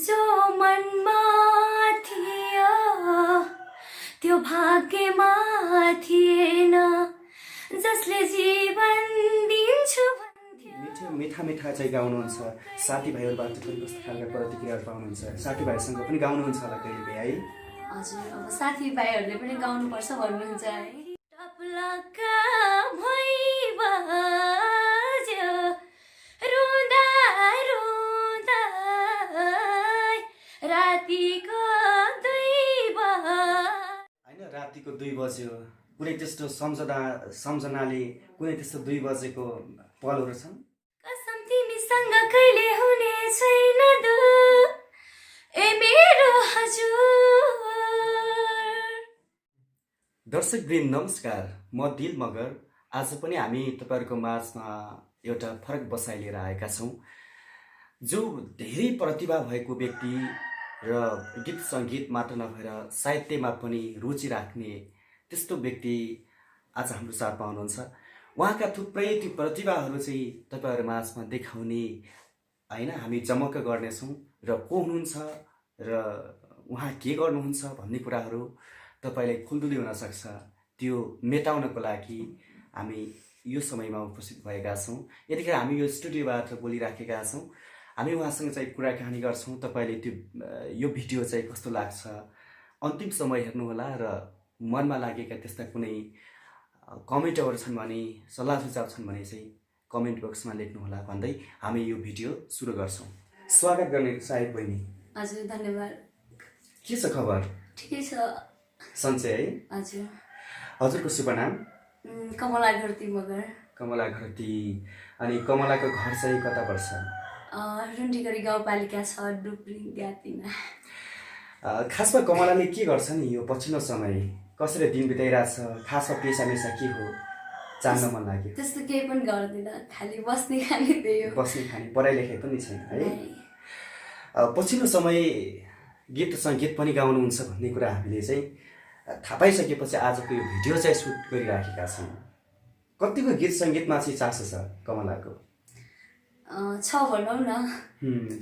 जो मनमा थियो त्यो भाग्यमा थिएन जसले जीवन दिन्छु भन्थ्यो। मिठा मिठा चाहिँ गाउनुहुन्छ। साथीभाइहरूबाट पनि कस्तो खालका प्रतिक्रियाहरू पाउनुहुन्छ? साथीभाइसँग पनि गाउनुहुन्छ होला कहिले है? हजुर, अब साथीभाइहरूले पनि गाउनुपर्छ भन्नुहुन्छ है। टपलक्का भइबज्यो रुँदा रुँदा रातिको 2 होइन, रातिको 2 बज्यो। कुनै त्यस्तो सम्झनाले कुनै त्यस्तो 2 बजेको पलहरू छन्? कसम तिमीसँग कहिले हुने छैन दु ए मेरो हजुर। दर्शकवृन्द नमस्कार, म दिल मगर। आज पनि हामी तपाईँहरूको माझमा एउटा फरक बसाइ लिएर आएका छौँ। जो धेरै प्रतिभा भएको व्यक्ति र गीत सङ्गीत मात्र नभएर साहित्यमा पनि रुचि राख्ने त्यस्तो व्यक्ति आज हाम्रो साथमा हुनुहुन्छ। उहाँका थुप्रै ती प्रतिभाहरू चाहिँ तपाईँहरू माझमा देखाउने होइन हामी जमक्क गर्नेछौँ। र को हुनुहुन्छ र उहाँ के गर्नुहुन्छ भन्ने कुराहरू तपाईँलाई खुल्दुली हुनसक्छ। त्यो मेटाउनको लागि हामी यो समयमा उपस्थित भएका छौँ। यतिखेर हामी यो स्टुडियोबाट बोलिराखेका छौँ। हामी उहाँसँग चाहिँ कुराकानी गर्छौँ। तपाईँले त्यो यो भिडियो चाहिँ कस्तो लाग्छ अन्तिम समय हेर्नुहोला र मनमा लागेका त्यस्ता कुनै कमेन्टहरू छन् भने, सल्लाह सुझाव छन् भने चाहिँ कमेन्ट बक्समा लेख्नुहोला भन्दै हामी यो भिडियो सुरु गर्छौँ। स्वागत गर्ने साहिद बहिनी। हजुर, धन्यवाद। के छ खबर? ठिकै छ। सन्चै है? हजुर। हजुरको शुभ नाम? कमला घरती मगर। कमला घरती। अनि कमलाको घर चाहिँ कता पर्छ? रुन्डीगढी गाउँपालिका 6 डुप्री ग्यातिमा। खासमा कमलाले के गर्छ नि यो पछिल्लो समय? कसरी दिन बिताइरहेछ? खासमा पेसामेसा के हो जान्न मन लाग्यो। त्यस्तो केही पनि गर्दिनँ, खालि बस्ने खाने त्यही हो। बस्ने खाने, पढाइ लेखाइ पनि छैन है? पछिल्लो समय गीत सङ्गीत पनि गाउनुहुन्छ भन्ने कुरा हामीले चाहिँ थाहा पाइसकेपछि आजको यो भिडियो चाहिँ सुट गरिराखेका छौँ। कतिको गीत सङ्गीतमा चाहिँ चासो छ कमलाको? 6 भनौँ न।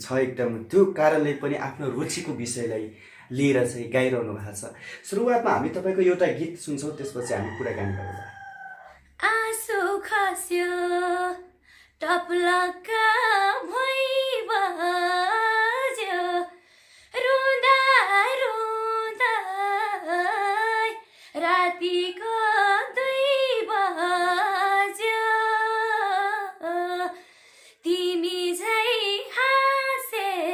छ एकदम। त्यो कारणले पनि आफ्नो रुचिको विषयलाई लिएर चाहिँ गाइरहनु भएको छ। सुरुवातमा हामी तपाईँको एउटा गीत सुन्छौँ, त्यसपछि हामी कुराकानी गरौँला। आँसु खस्यो टपलक्का भइबज्यो रुँदा रुँदा रातिको 2 बज्यो तिमी झै हाँसेर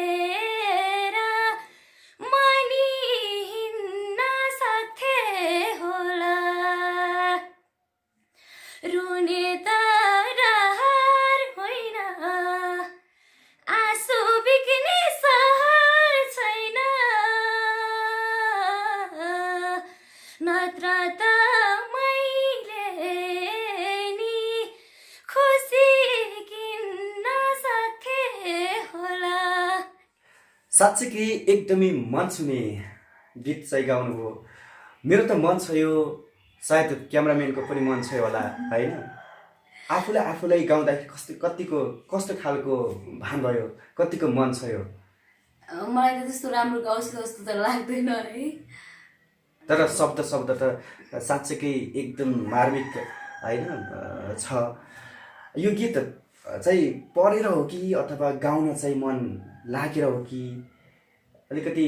मनी हिँड्न सक्थे होला रुने त रहर होइन आँसु बिक्ने सहर छैन नत्र त मैले नि खुसी किन्न सक्थे होला। साँच्चै एकदमै मन छुने गीत चाहिँ गाउनुभयो। मेरो त मन छ यो, सायद क्यामराम्यानको पनि मन छ होला होइन? आफूलाई गाउँदाखेरि कस्तो खालको भान भयो, कतिको मन छ यो? मलाई त त्यस्तो राम्रो गाउँछु जस्तो त लाग्दैन है। तर शब्द त साँच्चै एकदम मार्मिक होइन छ। यो गीत चाहिँ पढेर हो कि अथवा गाउन चाहिँ मन लागेर हो कि अलिकति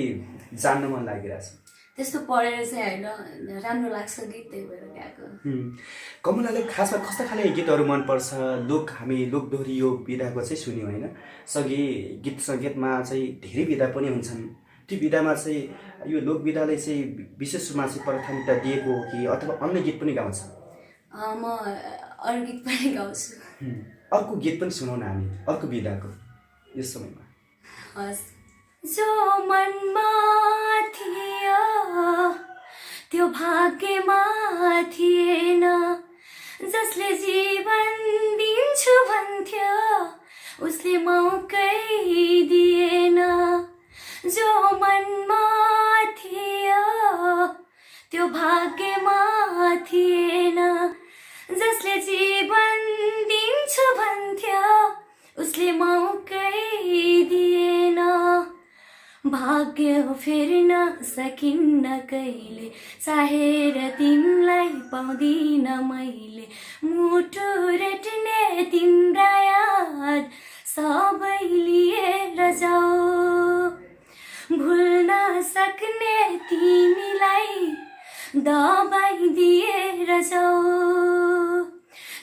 जान्न मन लागिरहेछ? त्यस्तो पढेर चाहिँ होइन, राम्रो लाग्छ गीत त्यही भएर गाएको। कमलाले खासमा कस्तो खाले गीतहरू मनपर्छ? हामी लोकदोहोरी यो विधाको चाहिँ सुन्यौँ होइन? सँगै गीत सङ्गीतमा चाहिँ धेरै विधा पनि हुन्छन्। त्यो विधामा चाहिँ यो लोकविधालाई चाहिँ विशेष रूपमा चाहिँ प्राथमिकता दिएको हो कि अथवा अन्य गीत पनि गाउँछ? म अरू गीत पनि गाउँछु। अर्को गीत पनि सुनाउन हामी अर्को विधाको यस समयमा। हस्। जो मनमा थियो त्यो भाग्यमा थिएन जसले जीवन दिन्छु भन्थ्यो उसले मौकै दिएन। जो मनमा थियो त्यो भाग्यमा थिएन जसले जीवन दिन्छु भन्थ्यो उसले मौकै दिएन। भाग्य फेर्न सकिन्न कहिले, चाहेर तिमीलाई पाउँदिन मैले, मुटु रेट्ने तिम्रा याद सबै लिएर जाऊ, भुल्न सक्ने तिमीलाई दबाई दिएर जाऊ,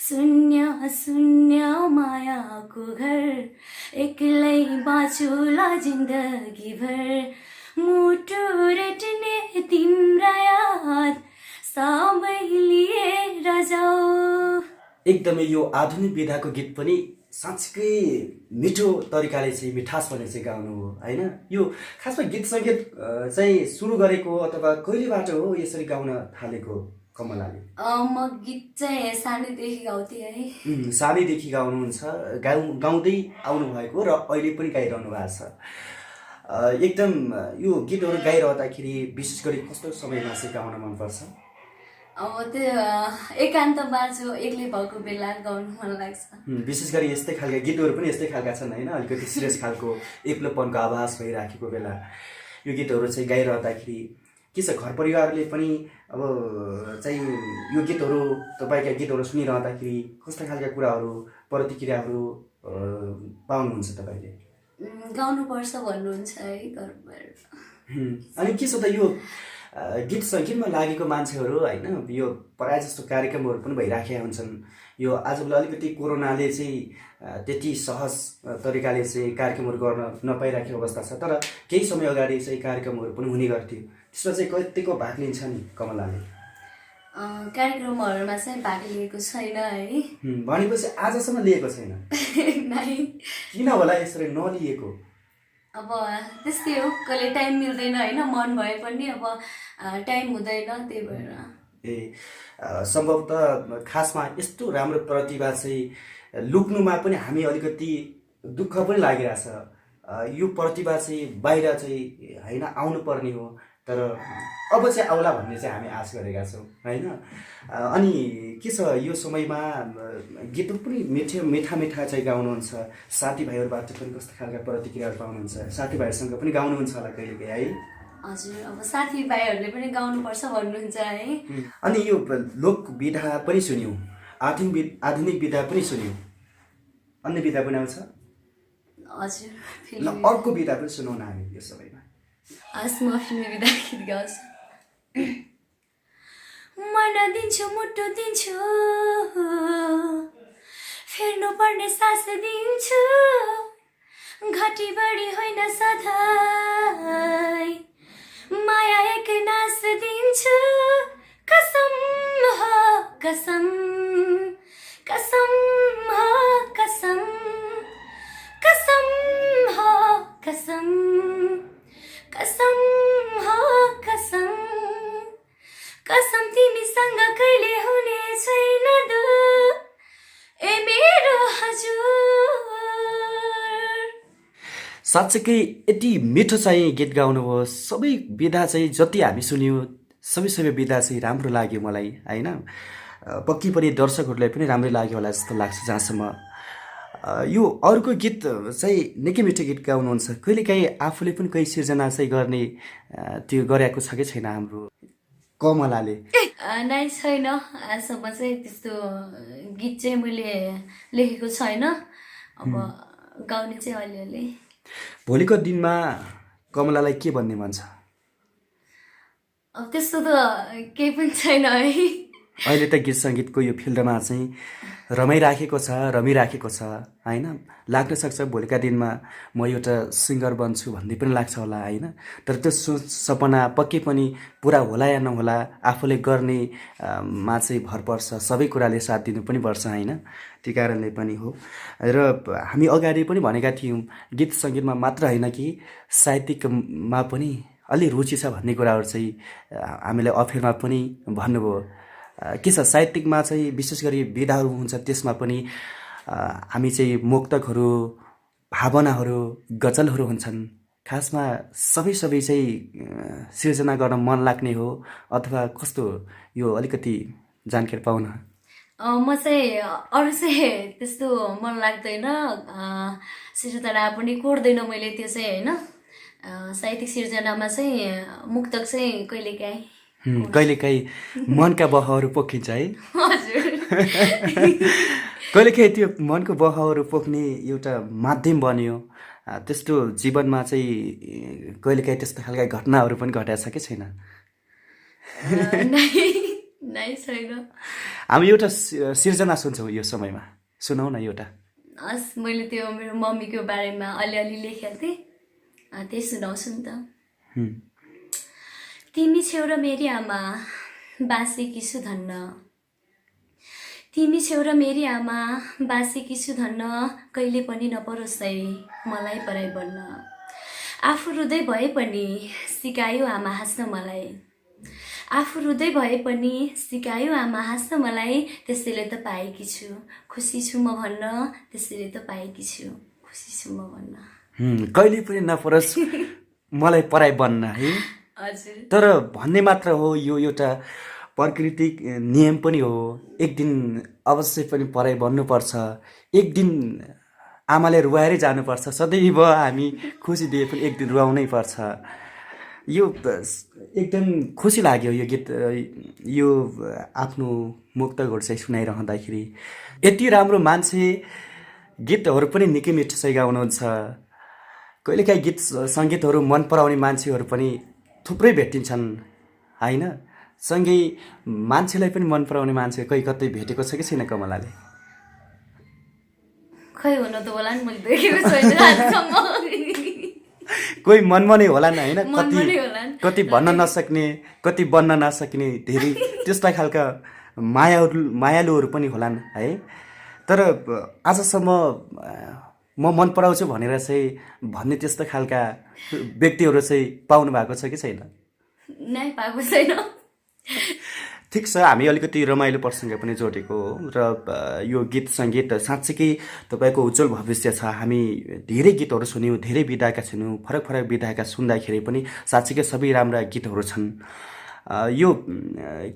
शून्य शून्य मायाको घर, एक्लै बाँचुला जिन्दगी भर, मुटु रेट्ने तिम्रा याद सबै लिएर जाऊ। एकदमै यो आधुनिक विधाको गीत पनि साँच्चै मिठो तरिकाले चाहिँ मिठासपले चाहिँ गाउनु हो होइन। यो खासमा गीत सङ्गीत चाहिँ सुरु गरेको अथवा कहिलेबाट हो यसरी गाउन थालेको कमलाले? म गीत चाहिँ सानैदेखि गाउँथेँ है। सानैदेखि गाउनुहुन्छ, गाउँदै आउनुभएको र अहिले पनि गाइरहनु भएको छ। एकदम यो गीतहरू गाइरहँदाखेरि विशेष गरी कस्तो समयमा चाहिँ गाउन मनपर्छ? अब त्यो एकान्त बाँचो एक्लै भएको बेला गाउनु मन लाग्छ। विशेष गरी यस्तै खालका गीतहरू पनि यस्तै खालका छन् होइन, अलिकति सिरियस खालको एक्लोपनको आभास भइराखेको बेला यो गीतहरू चाहिँ गाइरहँदाखेरि के छ, घर परिवारले पनि अब चाहिँ यो गीतहरू तपाईँका गीतहरू सुनिरहँदाखेरि कस्ता खालका कुराहरू प्रतिक्रियाहरू पाउनुहुन्छ तपाईँले? गाउनुपर्छ भन्नुहुन्छ है घरबाट। अनि के छ त यो गीत सङ्गीतमा लागेको मान्छेहरू होइन, यो प्रायः जस्तो कार्यक्रमहरू पनि भइराखेका हुन्छन्। यो आजभोलि अलिकति कोरोनाले चाहिँ त्यति सहज तरिकाले चाहिँ कार्यक्रमहरू गर्न नपाइराखेको अवस्था छ, तर केही समय अगाडि चाहिँ कार्यक्रमहरू पनि हुने गर्थ्यो। त्यसमा चाहिँ कतिको भाग लिन्छ नि कमलाले? कार्यक्रमहरूमा चाहिँ भाग लिएको छैन है। भनेपछि आजसम्म लिएको छैन? किन होला यसरी नलिएको? अब त्यस्तै हो, कहिले टाइम मिल्दैन होइन, मन भए पनि अब टाइम हुँदैन, त्यही भएर। सम्भवतः खासमा यस्तो राम्रो प्रतिभा चाहिँ लुक्नुमा पनि हामी अलिकति दुःख पनि लागिरहेछ। यो प्रतिभा चाहिँ बाहिर चाहिँ होइन आउनु पर्ने हो, तर अब चाहिँ आउला भन्ने चाहिँ हामी आश गरेका छौँ होइन। अनि के छ यो समयमा गीतहरू पनि मिठा मिठा चाहिँ गाउनुहुन्छ, साथीभाइहरूबाट पनि कस्तो खालका प्रतिक्रियाहरू पाउनुहुन्छ? साथीभाइहरूसँग पनि गाउनुहुन्छ होला कहिलेकाहीँ है? हजुर, अब साथीभाइहरूले पनि गाउनुपर्छ भन्नुहुन्छ है। अनि यो लोक विधा पनि सुन्यौँ, आधुनिक विधा पनि सुन्यौँ, अन्य विधा पनि आउँछ? हजुर, अर्को विधा पनि सुनाउन हामी यो समयमा। म आफ्नै विधा गीत गाउँछु। मन दिन्छु मुटु दिन्छु, फेर्नु पर्ने सास दिन्छु, घटी बढी होइन सधैँ, माया एक नास दिन्छु, कसम हो कसम, कसम हो कसम, कसम हो कसम, कसम हो कसम, कसम तिमीसँग कहिले हुने छैन दुःख, ए मेरो हजुर। साँच्चै यति मिठो चाहिँ गीत गाउनुभयो। सबै विधा चाहिँ जति हामी सुन्यौँ सबै विधा चाहिँ राम्रो लाग्यो मलाई होइन। पक्कै पनि दर्शकहरूलाई पनि राम्रै लाग्यो होला जस्तो लाग्छ जहाँसम्म। यो अर्को गीत चाहिँ निकै मिठो गीत गाउनुहुन्छ, कहिलेकाहीँ आफूले पनि कोही सिर्जना चाहिँ गर्ने त्यो गरेको छ कि छैन हाम्रो कमलाले? नै छैन, आजसम्म चाहिँ त्यस्तो गीत चाहिँ मैले लेखेको छैन। अब गाउने चाहिँ अलिअलि। भोलिको दिनमा कमलालाई के भन्ने मन छ? अब त्यस्तो त केही पनि छैन है। अहिले त गीत सङ्गीतको यो फिल्डमा चाहिँ रमिराखेको छ होइन। लाग्न सक्छ भोलिका दिनमा म एउटा सिङ्गर बन्छु भन्ने पनि लाग्छ होला होइन। तर त्यो सपना पक्कै पनि पुरा होला या नहोला आफूले गर्ने मा चाहिँ भर पर्छ, सबै कुराले साथ दिनु पनि पर्छ होइन। त्यही कारणले पनि हो। र हामी अगाडि पनि भनेका थियौँ गीत सङ्गीतमा मात्र होइन कि साहित्यिकमा पनि अलि रुचि छ भन्ने कुराहरू चाहिँ हामीलाई अफेरमा पनि भन्नुभयो। के छ साहित्यिकमा चाहिँ विशेष गरी विधाहरू हुन्छ, त्यसमा पनि हामी चाहिँ मुक्तकहरू, भावनाहरू, गजलहरू हुन्छन्। खासमा सबै चाहिँ सिर्जना गर्न मन लाग्ने हो अथवा कस्तो? यो अलिकति जानकारी पाउन। म चाहिँ अरू चाहिँ त्यस्तो मन लाग्दैन, सिर्जना पनि कोर्दैन मैले त्यो चाहिँ होइन। साहित्यिक सिर्जनामा चाहिँ मुक्तक चाहिँ कहिलेकाहीँ कहिलेकाहीँ मनका बहहरू पोखिन्छ है। हजुर कहिलेकाहीँ त्यो मनको बहहरू पोख्ने एउटा माध्यम बन्यो। त्यस्तो जीवनमा चाहिँ कहिलेकाहीँ त्यस्तो खालका घटनाहरू पनि घटेको छ कि छैन? नै छैन। हामी एउटा सिर्जना सुन्छौँ यो समयमा, सुनाउ न एउटा। हस्, मैले त्यो मेरो मम्मीको बारेमा अलिअलि लेखेको थिएँ, त्यही सुनाउँछु नि त। तिमी छेउ र मेरी आमा बाँसेकी छु धन्न, तिमी छेउ र मेरी आमा बाँसेकी छु धन्न, कहिले पनि नपरोस् है मलाई पराई बन्न। आफू रुँदै भए पनि सिकायो आमा हाँस्न मलाई, आफू रुँदै भए पनि सिकायो आमा हाँस्न मलाई, त्यसैले त पाएकी छु खुसी छु म भन्न, त्यसैले त पाएकी छु खुसी छु म भन्न। कहिले पनि नपरोस् मलाई पराई बन्न है। हजुर। तर भन्ने मात्र हो, यो एउटा प्राकृतिक नियम पनि हो। एक दिन अवश्य पनि पराई बन्नुपर्छ, एक दिन आमाले रुवाएरै जानुपर्छ। सदैव हामी खुसी दिए पनि एक दिन रुवाउनै पर्छ। यो एकदम खुसी लाग्यो यो गीत, यो आफ्नो मुक्तकहरू चाहिँ सुनाइरहँदाखेरि। यति राम्रो मान्छे, गीतहरू पनि निकै मिठो चाहिँ गाउनुहुन्छ। कहिलेकाहीँ गीत सङ्गीतहरू मन पराउने मान्छेहरू पनि थुप्रै भेटिन्छन् होइन? सँगै मान्छेलाई पनि मन पराउने मान्छे कोही कतै भेटेको छ कि छैन कमलाले? खै हुन त होला नि, मैले देखेको छैन आजसम्म। कोही मनमा नै होला नि होइन? कति भन्न नसक्ने, कति बन्न नसक्ने, धेरै त्यस्ता खालका मायालुहरू पनि होलान् है। तर आजसम्म म मन पराउँछु भनेर चाहिँ भन्ने त्यस्तो खालका व्यक्तिहरू चाहिँ पाउनु भएको छ कि छैन? नै पाएको छैन। ठिक छ, हामी अलिकति रमाइलो प्रसङ्ग पनि जोडेको हो र यो गीत सङ्गीत साँच्चीकै तपाईँको उज्जवल भविष्य छ। हामी धेरै गीतहरू सुन्यौँ, धेरै विधाका सुन्यौँ, फरक फरक विधाका सुन्दाखेरि पनि साँच्चीकै सबै राम्रा गीतहरू छन्। यो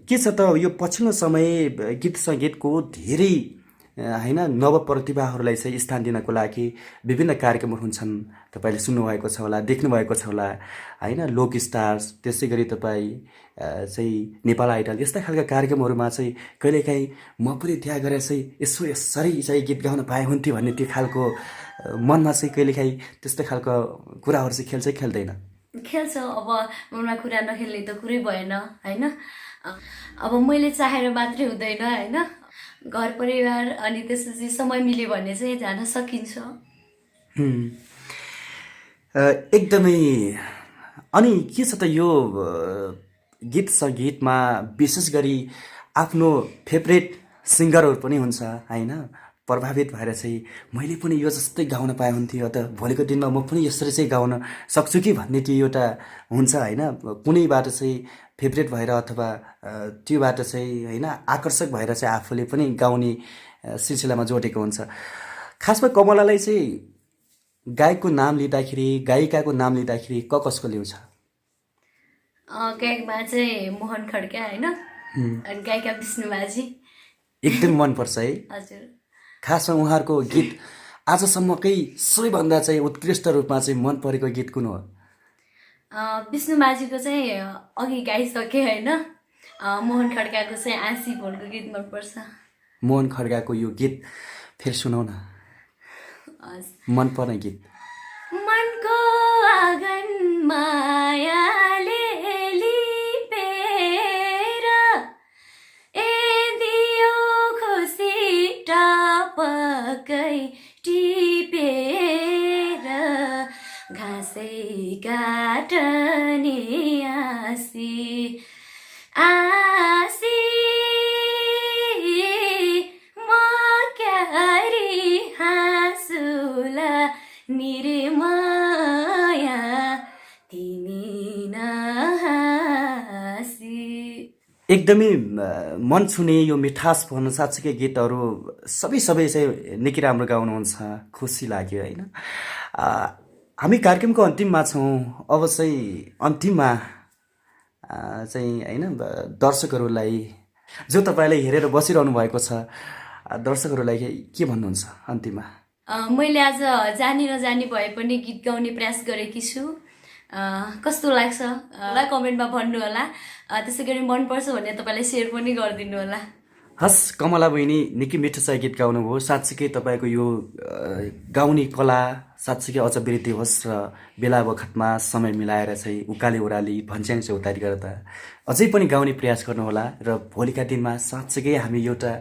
के छ त, यो पछिल्लो समय गीत सङ्गीतको धेरै होइन नवप्रतिभाहरूलाई चाहिँ स्थान दिनको लागि विभिन्न कार्यक्रमहरू हुन्छन्। तपाईँले सुन्नुभएको छ होला, देख्नुभएको छ होला होइन? लोक स्टार्स, त्यसै गरी तपाईँ चाहिँ नेपाल आइडल, यस्ता खालका कार्यक्रमहरूमा चाहिँ कहिलेकाहीँ म पनि त्यहाँ गएर चाहिँ यसरी चाहिँ गीत गाउन पाए हुन्थ्यो भन्ने त्यो खालको मनमा चाहिँ कहिलेकाहीँ त्यस्तो खालको कुराहरू चाहिँ खेल्छ खेल्दैन? खेल्छ। अब मनमा कुरा नखेल्ने त कुरै भएन होइन? अब मैले चाहेर मात्रै हुँदैन होइन? घर परिवार अनि त्यसपछि समय मिल्यो भने चाहिँ जान सकिन्छ। एकदमै। अनि के छ त, यो गीत सङ्गीतमा विशेष गरी आफ्नो फेभरेट सिङ्गरहरू पनि हुन्छ होइन? प्रभावित भएर चाहिँ मैले पनि यो जस्तै गाउन पाए हुन्थ्यो, त भोलिको दिनमा म पनि यसरी चाहिँ गाउन सक्छु कि भन्ने त्यो एउटा हुन्छ होइन? कुनैबाट चाहिँ फेभरेट भएर अथवा त्योबाट चाहिँ होइन आकर्षक भएर चाहिँ आफूले पनि गाउने सिलसिलामा जोडेको हुन्छ। खासमा कमलालाई चाहिँ गायकको नाम लिँदाखेरि, गायिकाको नाम लिँदाखेरि कसको ल्याउँछ? गायकमा चाहिँ मोहन खड्का होइन, अनि गायिका विष्णु माझी एकदम मनपर्छ है। हजुर। खासमा उहाँहरूको गीत आजसम्मकै सबैभन्दा चाहिँ उत्कृष्ट रूपमा चाहिँ मन परेको गीत कुन हो? विष्णु माझीको चाहिँ अघि गाइसकेँ होइन, मोहन खड्काको चाहिँ आँसी फोनको गीत मनपर्छ। मोहन खड्काको यो गीत फेरि सुनाउ न, मन पर्ने गीत। मनको आँगन मायाले लिपेर, ए दियो खुसी टपकै टिपेर, घाँसै काटने आसी आसी, म क्यारी हाँसुला निर्माया तिमी नहाँसी। एकदमै मन छुने यो मिठास भन्न साँच्चीकै गीतहरू सबै चाहिँ निकै राम्रो गाउनुहुन्छ, खुसी लाग्यो होइन? हामी कार्यक्रमको अन्तिममा छौँ। अब चाहिँ अन्तिममा चाहिँ होइन दर्शकहरूलाई, जो तपाईँलाई हेरेर बसिरहनु भएको छ, दर्शकहरूलाई के भन्नुहुन्छ अन्तिममा? मैले आज जानी नजानी भए पनि गीत गाउने प्रयास गरेकी छु। कस्तो लाग्छ होला कमेन्टमा भन्नु होला। त्यसै गरी मनपर्छ भने तपाईँले सेयर पनि गरिदिनु होला। हस्, कमला बहिनी निकै मिठो चाहिँ गीत गाउनुभयो। साँच्चीकै तपाईँको यो गाउने कला साँच्चीकै अझ वृद्धि होस् र बेला बखतमा समय मिलाएर चाहिँ उकाली ओह्राली भन्छ्याङ चौतारी गर्दा अझै पनि गाउने प्रयास गर्नुहोला र भोलिका दिनमा साँच्चीकै हामी एउटा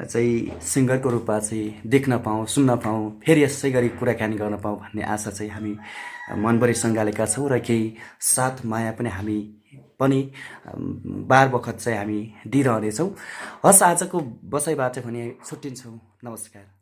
चाहिँ सिङ्गरको रूपमा चाहिँ देख्न पाऊँ, सुन्न पाऊँ, फेरि यसै गरी कुराकानी गर्न पाऊँ भन्ने आशा चाहिँ हामी मनभरि सङ्गालेका छौँ र केही साथ माया पनि हामी पनि बार बखत चाहिँ हामी दिइरहनेछौँ। हस्, आजको बसाइबाट भने छुट्टिन्छौँ। नमस्कार।